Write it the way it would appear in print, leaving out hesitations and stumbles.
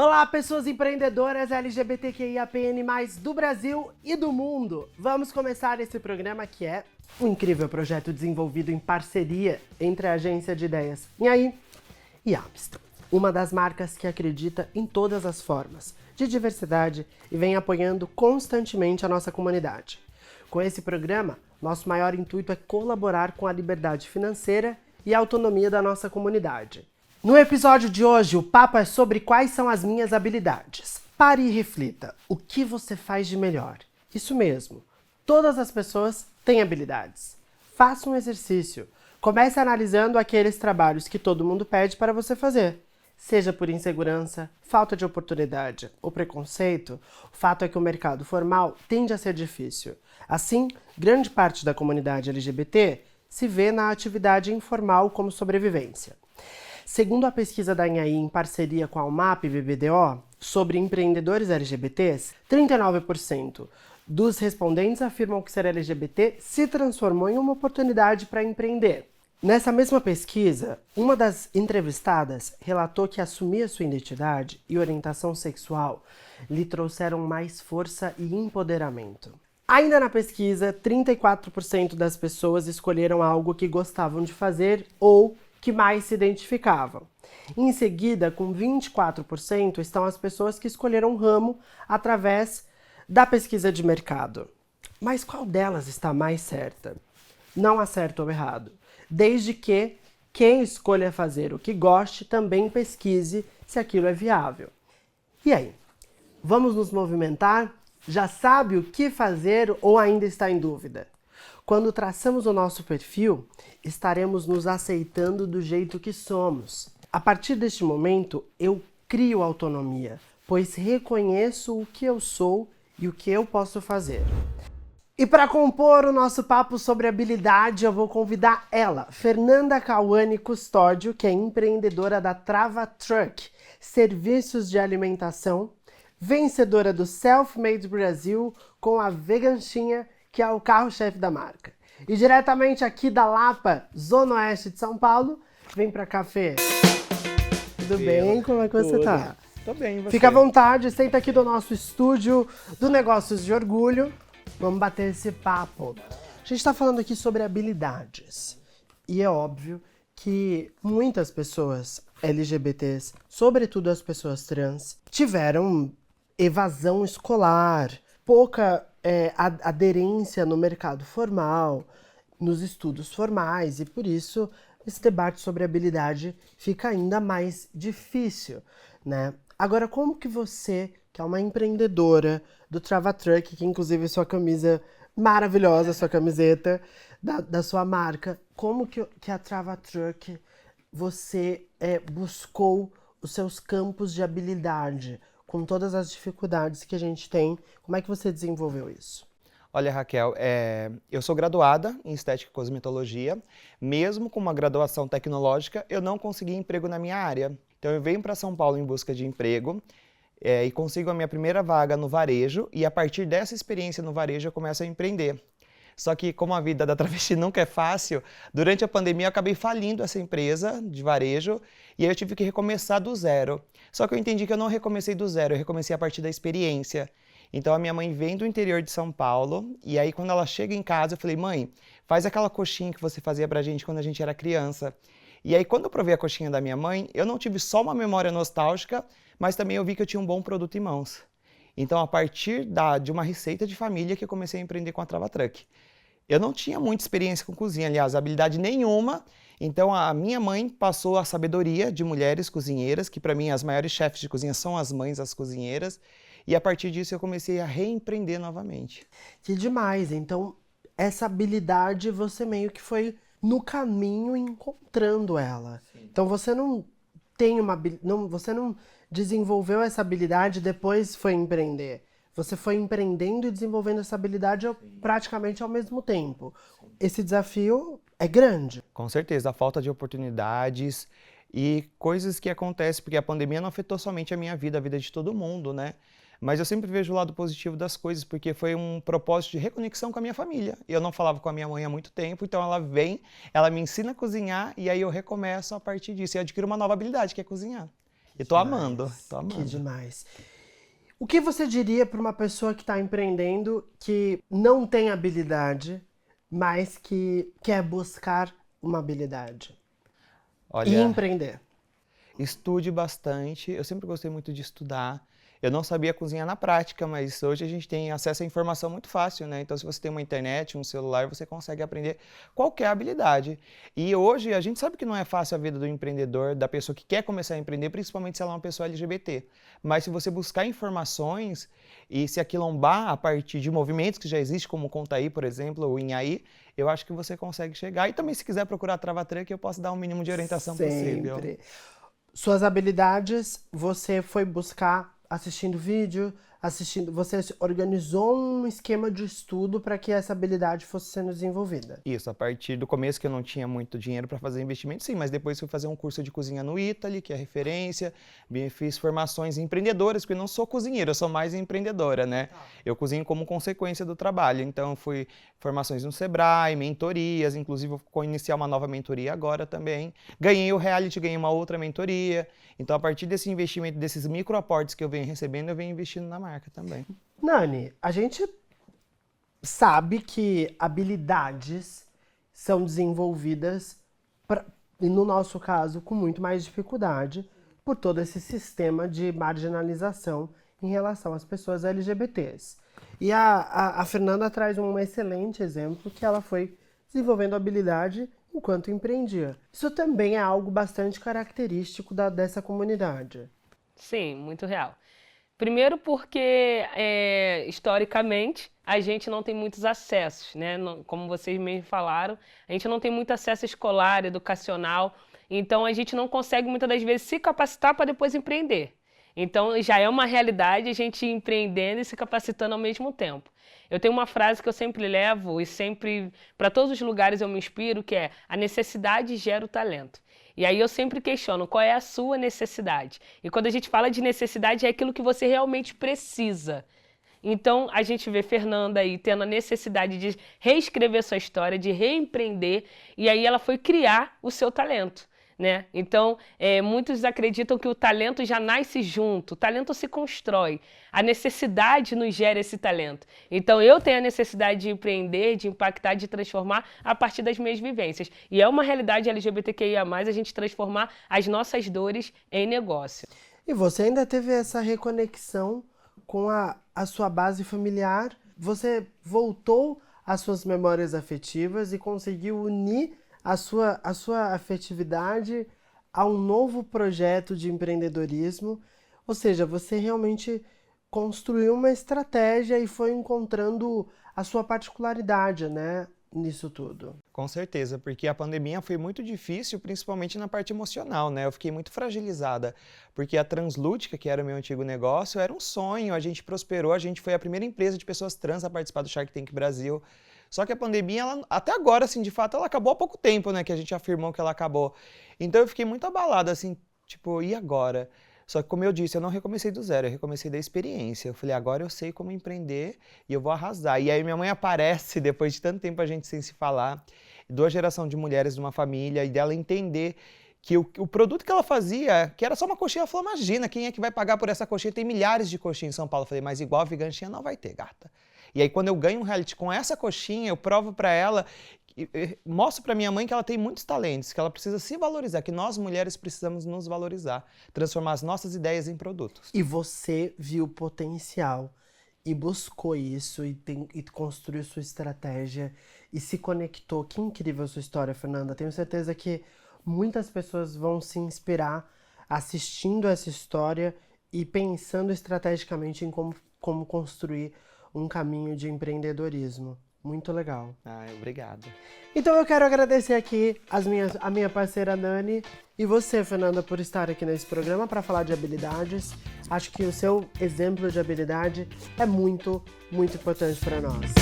Olá, pessoas empreendedoras LGBTQIAPN+, do Brasil e do mundo! Vamos começar esse programa que é um incrível projeto desenvolvido em parceria entre a agência de ideias Nhaí e Amstel, uma das marcas que acredita em todas as formas de diversidade e vem apoiando constantemente a nossa comunidade. Com esse programa, nosso maior intuito é colaborar com a liberdade financeira e a autonomia da nossa comunidade. No episódio de hoje, o papo é sobre quais são as minhas habilidades. Pare e reflita. O que você faz de melhor? Isso mesmo. Todas as pessoas têm habilidades. Faça um exercício. Comece analisando aqueles trabalhos que todo mundo pede para você fazer. Seja por insegurança, falta de oportunidade ou preconceito, o fato é que o mercado formal tende a ser difícil. Assim, grande parte da comunidade LGBT se vê na atividade informal como sobrevivência. Segundo a pesquisa da Nhaí em parceria com a UMAP e BBDO sobre empreendedores LGBTs, 39% dos respondentes afirmam que ser LGBT se transformou em uma oportunidade para empreender. Nessa mesma pesquisa, uma das entrevistadas relatou que assumir a sua identidade e orientação sexual lhe trouxeram mais força e empoderamento. Ainda na pesquisa, 34% das pessoas escolheram algo que gostavam de fazer ou que mais se identificavam. Em seguida, com 24%, estão as pessoas que escolheram um ramo através da pesquisa de mercado. Mas qual delas está mais certa? Não há certo ou errado, desde que quem escolha fazer o que goste também pesquise se aquilo é viável. E aí, vamos nos movimentar? Já sabe o que fazer ou ainda está em dúvida? Quando traçamos o nosso perfil, estaremos nos aceitando do jeito que somos. A partir deste momento, eu crio autonomia, pois reconheço o que eu sou e o que eu posso fazer. E para compor o nosso papo sobre habilidade, eu vou convidar ela, Fernanda Cauane Custódio, que é empreendedora da Trava Truck, serviços de alimentação, vencedora do Self-Made Brasil com a Veganchinha, que é o carro-chefe da marca. E diretamente aqui da Lapa, Zona Oeste de São Paulo, vem pra cá, Fê. Tudo bem? Como é que você tá? Tô bem, e você? Fica à vontade, senta aqui do nosso estúdio do Negócios de Orgulho. Vamos bater esse papo. A gente tá falando aqui sobre habilidades. E é óbvio que muitas pessoas LGBTs, sobretudo as pessoas trans, tiveram evasão escolar, pouca aderência no mercado formal, nos estudos formais, e por isso esse debate sobre habilidade fica ainda mais difícil, né? Agora, como que você, que é uma empreendedora do Trava Truck, que inclusive sua camisa maravilhosa, sua camiseta da sua marca, como que a Trava Truck você buscou os seus campos de habilidade, com todas as dificuldades que a gente tem? Como é que você desenvolveu isso? Olha, Raquel, eu sou graduada em Estética e Cosmetologia. Mesmo com uma graduação tecnológica, eu não consegui emprego na minha área. Então eu venho para São Paulo em busca de emprego e consigo a minha primeira vaga no varejo, e a partir dessa experiência no varejo eu começo a empreender. Só que como a vida da travesti nunca é fácil, durante a pandemia eu acabei falindo essa empresa de varejo e aí eu tive que recomeçar do zero. Só que eu entendi que eu não recomecei do zero, eu recomecei a partir da experiência. Então a minha mãe vem do interior de São Paulo e aí quando ela chega em casa eu falei: mãe, faz aquela coxinha que você fazia pra gente quando a gente era criança. E aí quando eu provei a coxinha da minha mãe, eu não tive só uma memória nostálgica, mas também eu vi que eu tinha um bom produto em mãos. Então a partir de uma receita de família que eu comecei a empreender com a Trava Truck. Eu não tinha muita experiência com cozinha, aliás, habilidade nenhuma. Então a minha mãe passou a sabedoria de mulheres cozinheiras, que para mim as maiores chefes de cozinha são as mães, as cozinheiras. E a partir disso eu comecei a reempreender novamente. Que demais! Então, essa habilidade você meio que foi no caminho encontrando ela. Sim. Então você não tem você não desenvolveu essa habilidade e depois foi empreender. Você foi empreendendo e desenvolvendo essa habilidade praticamente ao mesmo tempo. Esse desafio é grande. Com certeza, a falta de oportunidades e coisas que acontecem, porque a pandemia não afetou somente a minha vida, a vida de todo mundo, né? Mas eu sempre vejo o lado positivo das coisas, porque foi um propósito de reconexão com a minha família. Eu não falava com a minha mãe há muito tempo, então ela vem, ela me ensina a cozinhar e aí eu recomeço a partir disso e adquiro uma nova habilidade, que é cozinhar. E tô amando, tô amando. Que demais. O que você diria para uma pessoa que está empreendendo, que não tem habilidade, mas que quer buscar uma habilidade? Olha, E empreender. estude bastante. Eu sempre gostei muito de estudar. Eu não sabia cozinhar na prática, mas hoje a gente tem acesso à informação muito fácil, né? Então, se você tem uma internet, um celular, você consegue aprender qualquer habilidade. E hoje a gente sabe que não é fácil a vida do empreendedor, da pessoa que quer começar a empreender, principalmente se ela é uma pessoa LGBT. Mas se você buscar informações e se aquilombar a partir de movimentos que já existem, como o Contaí, por exemplo, ou Inhaí, eu acho que você consegue chegar. E também, se quiser procurar a Travatran, que eu posso dar o mínimo de orientação possível. Sempre. Suas habilidades, você foi buscar assistindo vídeo, você organizou um esquema de estudo para que essa habilidade fosse sendo desenvolvida. Isso, a partir do começo que eu não tinha muito dinheiro para fazer investimento, sim, mas depois fui fazer um curso de cozinha no Italy, que é referência, fiz formações empreendedoras, porque eu não sou cozinheira, eu sou mais empreendedora, né? Eu cozinho como consequência do trabalho, então fui formações no Sebrae, mentorias, inclusive vou iniciar uma nova mentoria agora também. Ganhei o reality, ganhei uma outra mentoria, então a partir desse investimento, desses microaportes que eu venho recebendo, eu venho investindo na marca também. Nani, a gente sabe que habilidades são desenvolvidas, e no nosso caso, com muito mais dificuldade, por todo esse sistema de marginalização em relação às pessoas LGBTs. E a Fernanda traz um excelente exemplo que ela foi desenvolvendo habilidade enquanto empreendia. Isso também é algo bastante característico dessa comunidade. Sim, muito real. Primeiro porque, historicamente, a gente não tem muitos acessos, né? Como vocês mesmos falaram, a gente não tem muito acesso escolar, educacional, então a gente não consegue muitas das vezes se capacitar para depois empreender. Então já é uma realidade a gente empreendendo e se capacitando ao mesmo tempo. Eu tenho uma frase que eu sempre levo e sempre, para todos os lugares eu me inspiro, que é: a necessidade gera o talento. E aí eu sempre questiono qual é a sua necessidade. E quando a gente fala de necessidade, é aquilo que você realmente precisa. Então a gente vê Fernanda aí tendo a necessidade de reescrever sua história, de reempreender, e aí ela foi criar o seu talento. Né? Então, muitos acreditam que o talento já nasce junto, o talento se constrói, a necessidade nos gera esse talento. Então, eu tenho a necessidade de empreender, de impactar, de transformar a partir das minhas vivências. E é uma realidade LGBTQIA+, a gente transformar as nossas dores em negócio. E você ainda teve essa reconexão com a sua base familiar, você voltou às suas memórias afetivas e conseguiu unir a sua afetividade a um novo projeto de empreendedorismo. Ou seja, você realmente construiu uma estratégia e foi encontrando a sua particularidade, né, nisso tudo. Com certeza, porque a pandemia foi muito difícil, principalmente na parte emocional, né? Eu fiquei muito fragilizada, porque a Translúdica, que era o meu antigo negócio, era um sonho, a gente prosperou, a gente foi a primeira empresa de pessoas trans a participar do Shark Tank Brasil. Só que a pandemia, até agora, assim, de fato, ela acabou há pouco tempo, né? Que a gente afirmou que ela acabou. Então eu fiquei muito abalada, assim, tipo, e agora? Só que, como eu disse, eu não recomecei do zero, eu recomecei da experiência. Eu falei, agora eu sei como empreender e eu vou arrasar. E aí minha mãe aparece, depois de tanto tempo a gente sem se falar, 2 gerações de mulheres de uma família, e dela entender que o produto que ela fazia, que era só uma coxinha, ela falou, imagina, quem é que vai pagar por essa coxinha? Tem milhares de coxinhas em São Paulo. Eu falei, mas igual a Viganchinha não vai ter, gata. E aí, quando eu ganho um reality com essa coxinha, eu provo para ela, mostro para minha mãe que ela tem muitos talentos, que ela precisa se valorizar, que nós mulheres precisamos nos valorizar, transformar as nossas ideias em produtos. E você viu potencial e buscou isso e construiu sua estratégia e se conectou. Que incrível a sua história, Fernanda. Tenho certeza que muitas pessoas vão se inspirar assistindo essa história e pensando estrategicamente em como construir um caminho de empreendedorismo. Muito legal. Obrigado. Então eu quero agradecer aqui a minha parceira Nani e você, Fernanda, por estar aqui nesse programa para falar de habilidades. Acho que o seu exemplo de habilidade é muito, muito importante para nós.